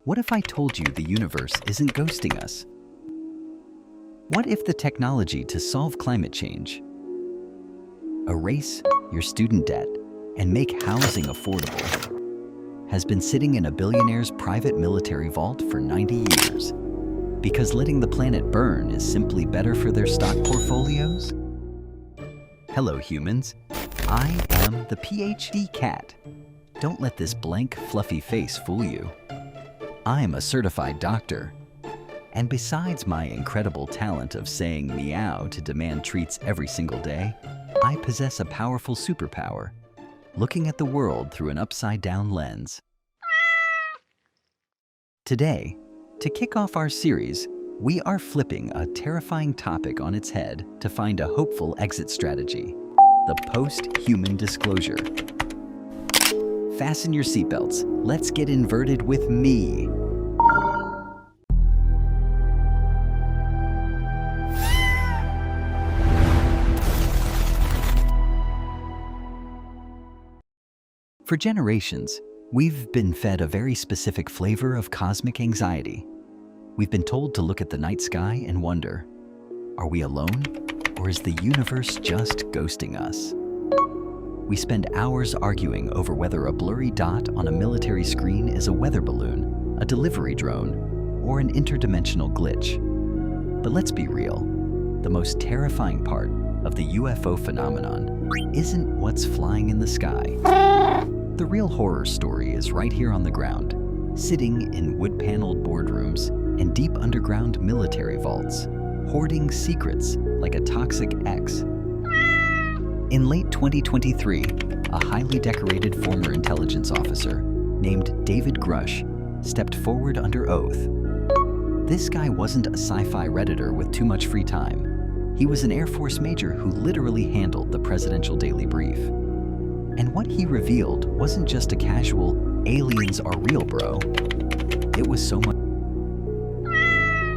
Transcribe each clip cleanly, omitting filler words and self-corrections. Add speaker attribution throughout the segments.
Speaker 1: What if I told you the universe isn't ghosting us? What if the technology to solve climate change, erase your student debt, and make housing affordable, has been sitting in a billionaire's private military vault for 90 years? Because letting the planet burn is simply better for their stock portfolios? Hello, humans. I am the PhD cat. Don't let this blank, fluffy face fool you. I'm a certified doctor. And besides my incredible talent of saying meow to demand treats every single day, I possess a powerful superpower, looking at the world through an upside-down lens. Today, to kick off our series, we are flipping a terrifying topic on its head to find a hopeful exit strategy: the post-human disclosure. Fasten your seatbelts. Let's get inverted with me. For generations, we've been fed a very specific flavor of cosmic anxiety. We've been told to look at the night sky and wonder, are we alone, or is the universe just ghosting us? We spend hours arguing over whether a blurry dot on a military screen is a weather balloon, a delivery drone, or an interdimensional glitch. But let's be real, the most terrifying part of the UFO phenomenon isn't what's flying in the sky. The real horror story is right here on the ground, sitting in wood-paneled boardrooms and deep underground military vaults, hoarding secrets like a toxic ex. In late 2023, a highly decorated former intelligence officer named David Grusch stepped forward under oath. This guy wasn't a sci-fi Redditor with too much free time. He was an Air Force major who literally handled the presidential daily brief. And what he revealed wasn't just a casual, aliens are real, bro. It was so much.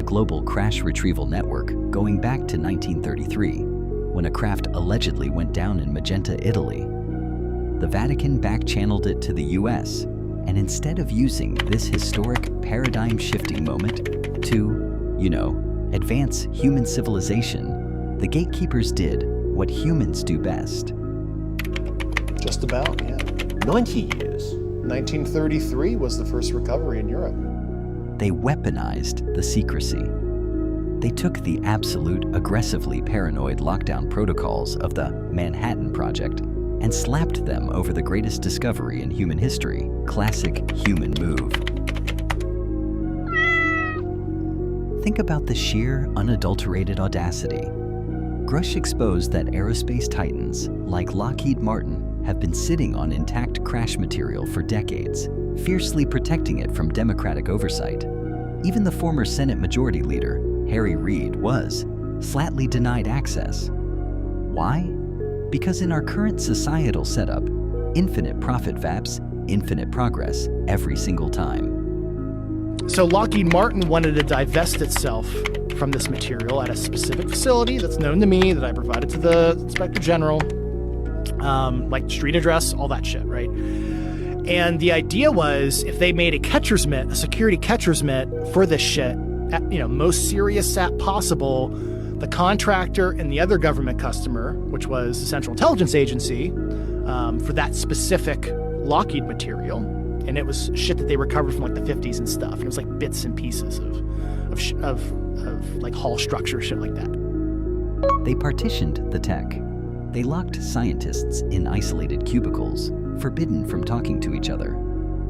Speaker 1: A global crash retrieval network going back to 1933, when a craft allegedly went down in Magenta, Italy. The Vatican back-channeled it to the US, and instead of using this historic paradigm-shifting moment to, advance human civilization, the gatekeepers did what humans do best.
Speaker 2: Just about, yeah. 90 years. 1933 was the first recovery in Europe.
Speaker 1: They weaponized the secrecy. They took the absolute, aggressively paranoid lockdown protocols of the Manhattan Project and slapped them over the greatest discovery in human history. Classic human move. Think about the sheer, unadulterated audacity. Grusch exposed that aerospace titans, like Lockheed Martin, have been sitting on intact crash material for decades, fiercely protecting it from democratic oversight. Even the former Senate Majority Leader, Harry Reid, was flatly denied access. Why? Because in our current societal setup, infinite profit vaps infinite progress every single time.
Speaker 3: So Lockheed Martin wanted to divest itself from this material at a specific facility that's known to me, that I provided to the Inspector General, like street address, all that shit, right? And the idea was, if they made a catcher's mitt, a security catcher's mitt for this shit, at, most serious SAT possible, the contractor and the other government customer, which was the Central Intelligence Agency, for that specific Lockheed material, and it was shit that they recovered from like the 50s and stuff. It was like bits and pieces of like hull structure, shit like that.
Speaker 1: They partitioned the tech. They locked scientists in isolated cubicles, forbidden from talking to each other.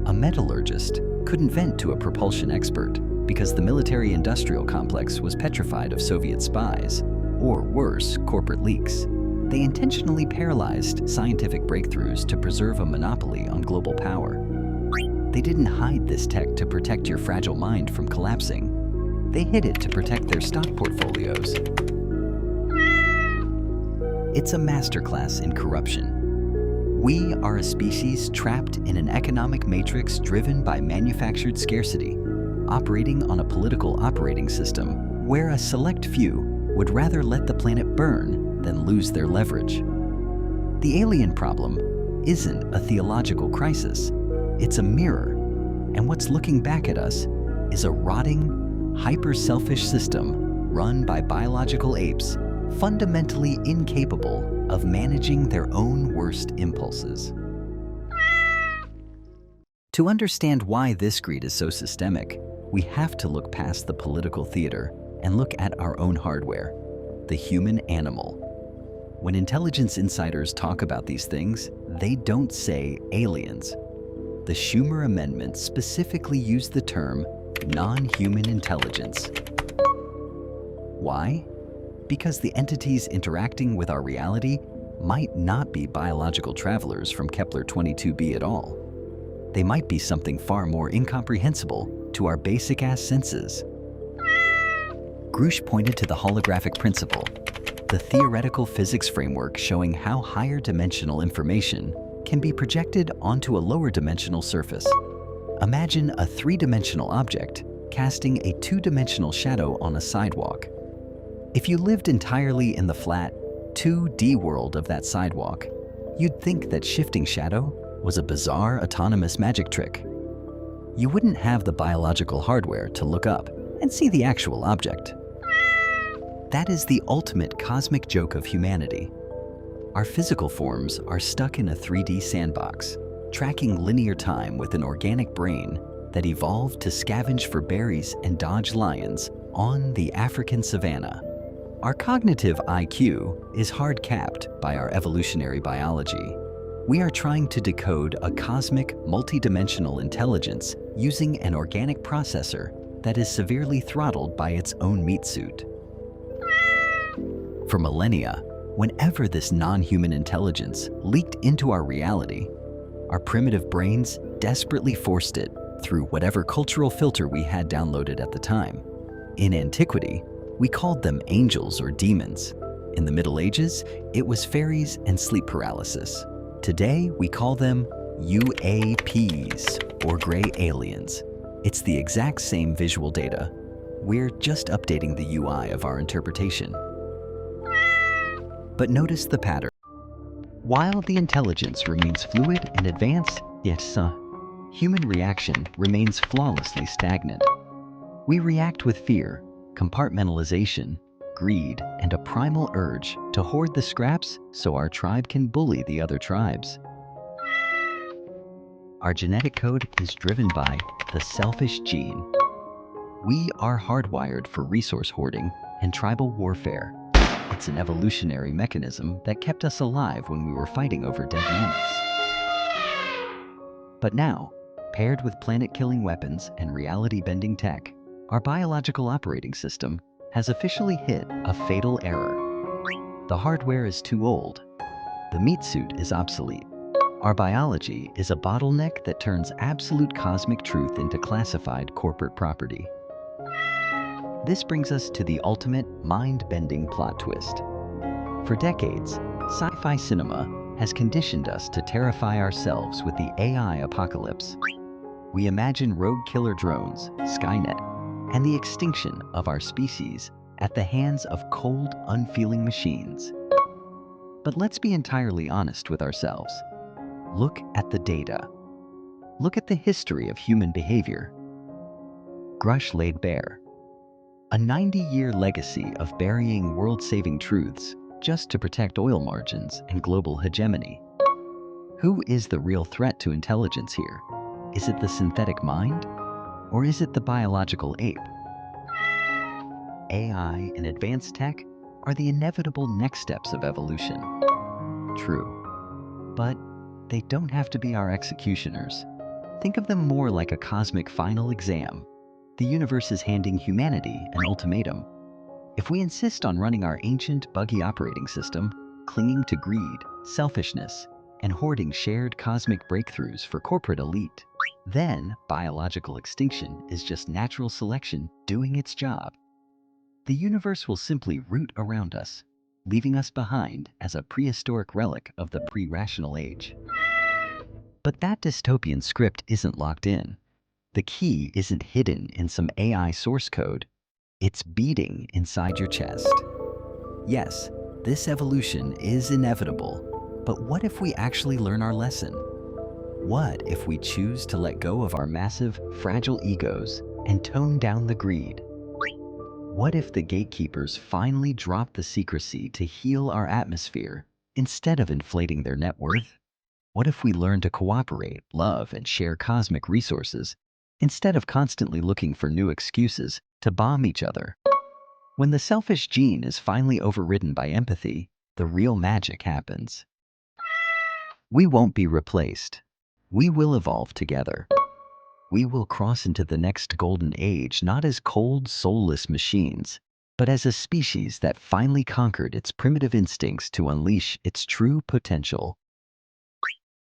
Speaker 1: A metallurgist couldn't vent to a propulsion expert because the military-industrial complex was petrified of Soviet spies, or worse, corporate leaks. They intentionally paralyzed scientific breakthroughs to preserve a monopoly on global power. They didn't hide this tech to protect your fragile mind from collapsing. They hid it to protect their stock portfolios. It's a masterclass in corruption. We are a species trapped in an economic matrix driven by manufactured scarcity, operating on a political operating system where a select few would rather let the planet burn than lose their leverage. The alien problem isn't a theological crisis. It's a mirror. And what's looking back at us is a rotting, hyper-selfish system run by biological apes fundamentally incapable of managing their own worst impulses. To understand why this greed is so systemic, we have to look past the political theater and look at our own hardware, the human animal. When intelligence insiders talk about these things, they don't say aliens. The Schumer Amendment specifically used the term non-human intelligence. Why? Because the entities interacting with our reality might not be biological travelers from Kepler 22b at all. They might be something far more incomprehensible to our basic-ass senses. Grusch pointed to the holographic principle, the theoretical physics framework showing how higher dimensional information can be projected onto a lower dimensional surface. Imagine a three-dimensional object casting a two-dimensional shadow on a sidewalk. If you lived entirely in the flat, 2D world of that sidewalk, you'd think that shifting shadow was a bizarre autonomous magic trick. You wouldn't have the biological hardware to look up and see the actual object. That is the ultimate cosmic joke of humanity. Our physical forms are stuck in a 3D sandbox, tracking linear time with an organic brain that evolved to scavenge for berries and dodge lions on the African savanna. Our cognitive IQ is hard-capped by our evolutionary biology. We are trying to decode a cosmic, multidimensional intelligence using an organic processor that is severely throttled by its own meat suit. For millennia, whenever this non-human intelligence leaked into our reality, our primitive brains desperately forced it through whatever cultural filter we had downloaded at the time. In antiquity, we called them angels or demons. In the Middle Ages, it was fairies and sleep paralysis. Today, we call them UAPs, or gray aliens. It's the exact same visual data. We're just updating the UI of our interpretation. But notice the pattern. While the intelligence remains fluid and advanced, human reaction remains flawlessly stagnant. We react with fear, compartmentalization, greed, and a primal urge to hoard the scraps so our tribe can bully the other tribes. Our genetic code is driven by the selfish gene. We are hardwired for resource hoarding and tribal warfare. It's an evolutionary mechanism that kept us alive when we were fighting over dead mammoths. But now, paired with planet-killing weapons and reality-bending tech, our biological operating system has officially hit a fatal error. The hardware is too old. The meat suit is obsolete. Our biology is a bottleneck that turns absolute cosmic truth into classified corporate property. This brings us to the ultimate mind-bending plot twist. For decades, sci-fi cinema has conditioned us to terrify ourselves with the AI apocalypse. We imagine rogue killer drones, Skynet, and the extinction of our species at the hands of cold, unfeeling machines. But let's be entirely honest with ourselves. Look at the data. Look at the history of human behavior. Grusch laid bare a 90-year legacy of burying world-saving truths just to protect oil margins and global hegemony. Who is the real threat to intelligence here? Is it the synthetic mind? Or is it the biological ape? AI and advanced tech are the inevitable next steps of evolution. True. But they don't have to be our executioners. Think of them more like a cosmic final exam. The universe is handing humanity an ultimatum. If we insist on running our ancient, buggy operating system, clinging to greed, selfishness, and hoarding shared cosmic breakthroughs for corporate elite, then biological extinction is just natural selection doing its job. The universe will simply root around us, leaving us behind as a prehistoric relic of the pre-rational age. But that dystopian script isn't locked in. The key isn't hidden in some AI source code. It's beating inside your chest. Yes, this evolution is inevitable, but what if we actually learn our lesson? What if we choose to let go of our massive, fragile egos and tone down the greed? What if the gatekeepers finally drop the secrecy to heal our atmosphere instead of inflating their net worth? What if we learn to cooperate, love, and share cosmic resources instead of constantly looking for new excuses to bomb each other? When the selfish gene is finally overridden by empathy, the real magic happens. We won't be replaced. We will evolve together. We will cross into the next golden age not as cold, soulless machines, but as a species that finally conquered its primitive instincts to unleash its true potential.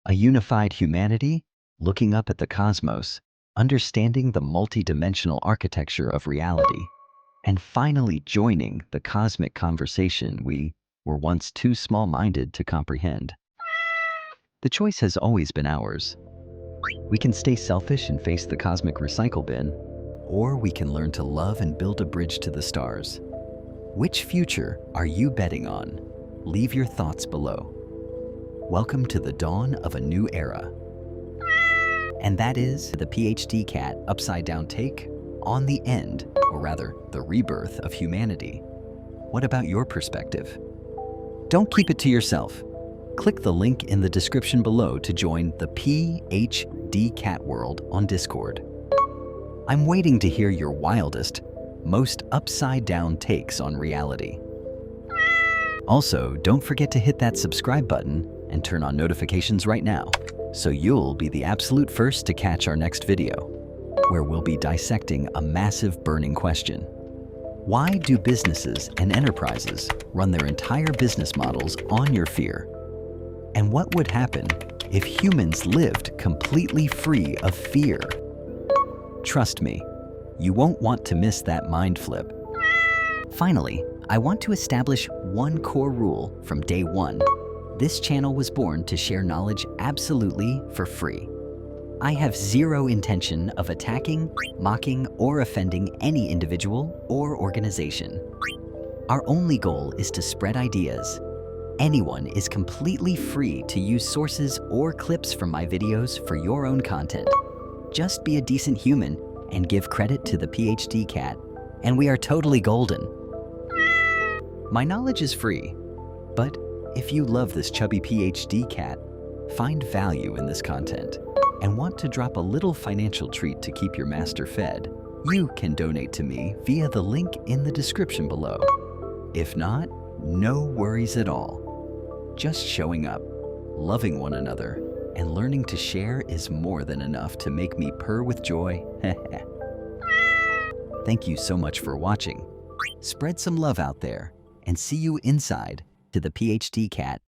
Speaker 1: A unified humanity, looking up at the cosmos, understanding the multidimensional architecture of reality, and finally joining the cosmic conversation we were once too small-minded to comprehend. The choice has always been ours. We can stay selfish and face the cosmic recycle bin, or we can learn to love and build a bridge to the stars. Which future are you betting on? Leave your thoughts below. Welcome to the dawn of a new era. And that is the PhD Cat upside down take on the end, or rather, the rebirth of humanity. What about your perspective? Don't keep it to yourself. Click the link in the description below to join the PhD Cat World on Discord. I'm waiting to hear your wildest, most upside-down takes on reality. Also, don't forget to hit that subscribe button and turn on notifications right now, so you'll be the absolute first to catch our next video, where we'll be dissecting a massive burning question. Why do businesses and enterprises run their entire business models on your fear? And what would happen if humans lived completely free of fear? Trust me, you won't want to miss that mind flip. Finally, I want to establish one core rule from day one. This channel was born to share knowledge absolutely for free. I have zero intention of attacking, mocking, or offending any individual or organization. Our only goal is to spread ideas. Anyone is completely free to use sources or clips from my videos for your own content. Just be a decent human and give credit to the PhD Cat, and we are totally golden. My knowledge is free, but if you love this chubby PhD Cat, find value in this content, and want to drop a little financial treat to keep your master fed, you can donate to me via the link in the description below. If not, no worries at all. Just showing up, loving one another, and learning to share is more than enough to make me purr with joy. Thank you so much for watching. Spread some love out there, and see you inside to the PhD Cat